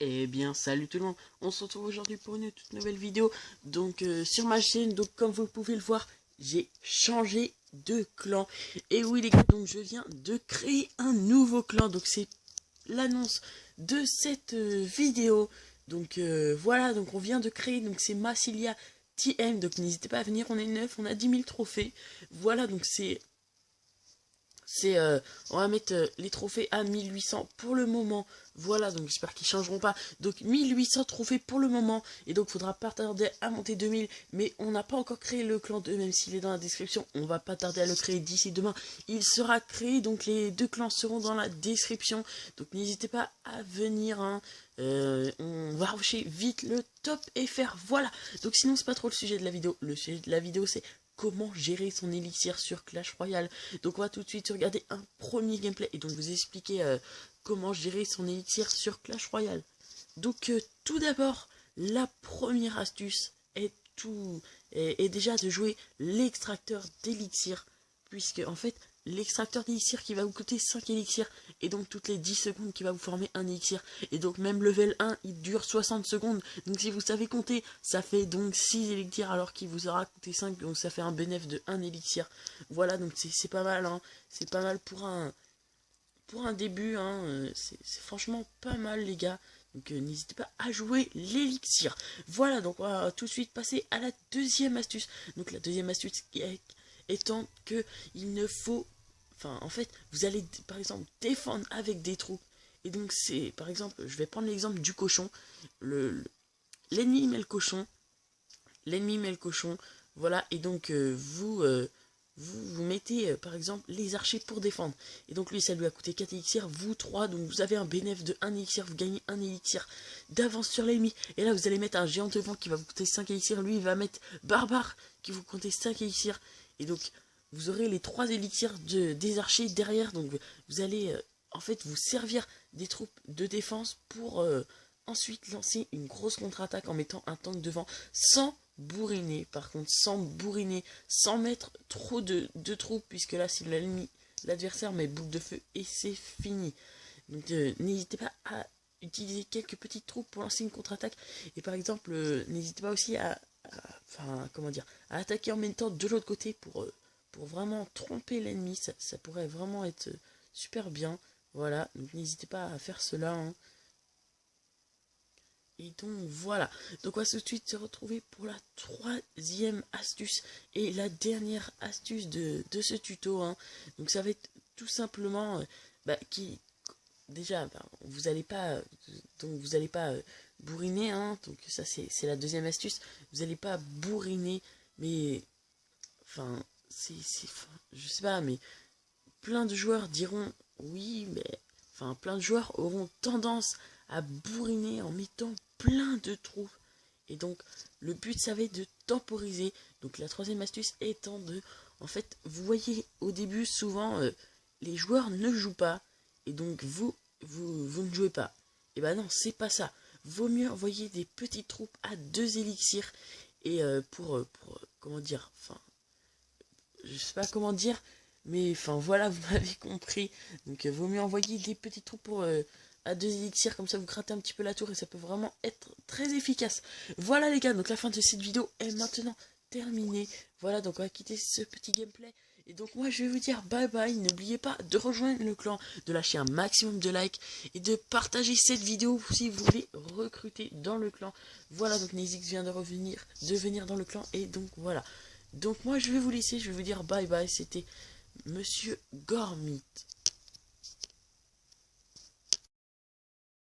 Eh bien, salut tout le monde, on se retrouve aujourd'hui pour une toute nouvelle vidéo, donc sur ma chaîne, donc comme vous pouvez le voir, j'ai changé de clan, et oui les gars, donc je viens de créer un nouveau clan, donc c'est l'annonce de cette vidéo, donc voilà, donc on vient de créer, donc c'est Massilia TM, donc n'hésitez pas à venir, on est 9, on a 10 000 trophées, voilà, donc on va mettre les trophées à 1800 pour le moment. Voilà, donc j'espère qu'ils changeront pas. Donc 1800 trophées pour le moment. Et donc faudra pas tarder à monter 2000. Mais on n'a pas encore créé le clan 2, même s'il est dans la description. On va pas tarder à le créer d'ici demain. Il sera créé, donc les deux clans seront dans la description. Donc n'hésitez pas à venir. Hein. On va rusher vite le top FR. Voilà. Donc sinon c'est pas trop le sujet de la vidéo. Le sujet de la vidéo c'est comment gérer son élixir sur Clash Royale. Donc on va tout de suite regarder un premier gameplay et donc vous expliquer comment gérer son élixir sur Clash Royale. Donc tout d'abord, la première astuce est déjà de jouer l'extracteur d'élixir, puisque en fait l'extracteur d'élixir qui va vous coûter 5 élixirs, et donc toutes les 10 secondes qui va vous former un élixir, et donc même level 1 il dure 60 secondes, donc si vous savez compter, ça fait donc 6 élixirs alors qu'il vous aura coûté 5, donc ça fait un bénéfice de 1 élixir. Voilà, donc c'est pas mal, hein. C'est pas mal pour un début, hein. C'est franchement pas mal les gars. Donc n'hésitez pas à jouer l'élixir. Voilà, donc on va tout de suite passer à la deuxième astuce. Donc la deuxième astuce étant que il ne faut... Enfin, en fait, vous allez par exemple défendre avec des troupes. Et donc c'est, par exemple, je vais prendre l'exemple du cochon. L'ennemi met le cochon. L'ennemi met le cochon. Voilà, et donc vous mettez par exemple les archers pour défendre. Et donc lui ça lui a coûté 4 élixirs, vous 3, donc vous avez un bénéfice de 1 élixir, vous gagnez 1 élixir d'avance sur l'ennemi. Et là vous allez mettre un géant devant qui va vous coûter 5 élixirs, lui il va mettre barbare qui vous coûter 5 élixirs. Et donc vous aurez les 3 élixirs des archers derrière, donc vous allez en fait vous servir des troupes de défense pour ensuite lancer une grosse contre-attaque en mettant un tank devant sans bourriner, par contre, sans bourriner, sans mettre trop de troupes, puisque là, si l'adversaire met boule de feu et c'est fini. Donc, n'hésitez pas à utiliser quelques petites troupes pour lancer une contre-attaque. Et par exemple, n'hésitez pas aussi enfin, comment dire, à attaquer en même temps de l'autre côté pour vraiment tromper l'ennemi. Ça pourrait vraiment être super bien. Voilà, donc n'hésitez pas à faire cela. Hein. Et donc voilà, donc on va tout de suite se retrouver pour la troisième astuce et la dernière astuce de ce tuto. Hein. Donc ça va être tout simplement déjà vous n'allez pas bourriner, hein. Donc ça c'est la deuxième astuce. Vous n'allez pas bourriner, mais enfin je sais pas, mais plein de joueurs diront oui, mais enfin plein de joueurs auront tendance à bourriner en mettant plein de troupes. Et donc le but ça va être de temporiser. Donc la troisième astuce étant de, en fait, vous voyez au début souvent les joueurs ne jouent pas et donc vous ne jouez pas. Et ben non, c'est pas ça. Vaut mieux envoyer des petites troupes à 2 élixirs et pour comment dire, enfin je sais pas comment dire, mais enfin voilà, vous m'avez compris. Donc vaut mieux envoyer des petites troupes pour à 2 élixirs, comme ça vous grattez un petit peu la tour et ça peut vraiment être très efficace. Voilà les gars, donc la fin de cette vidéo est maintenant terminée. Voilà, donc on va quitter ce petit gameplay. Et donc moi je vais vous dire bye bye, n'oubliez pas de rejoindre le clan, de lâcher un maximum de likes et de partager cette vidéo si vous voulez recruter dans le clan. Voilà, donc Nezix vient de venir dans le clan et donc voilà. Donc moi je vais vous laisser, je vais vous dire bye bye, c'était Monsieur Gormit.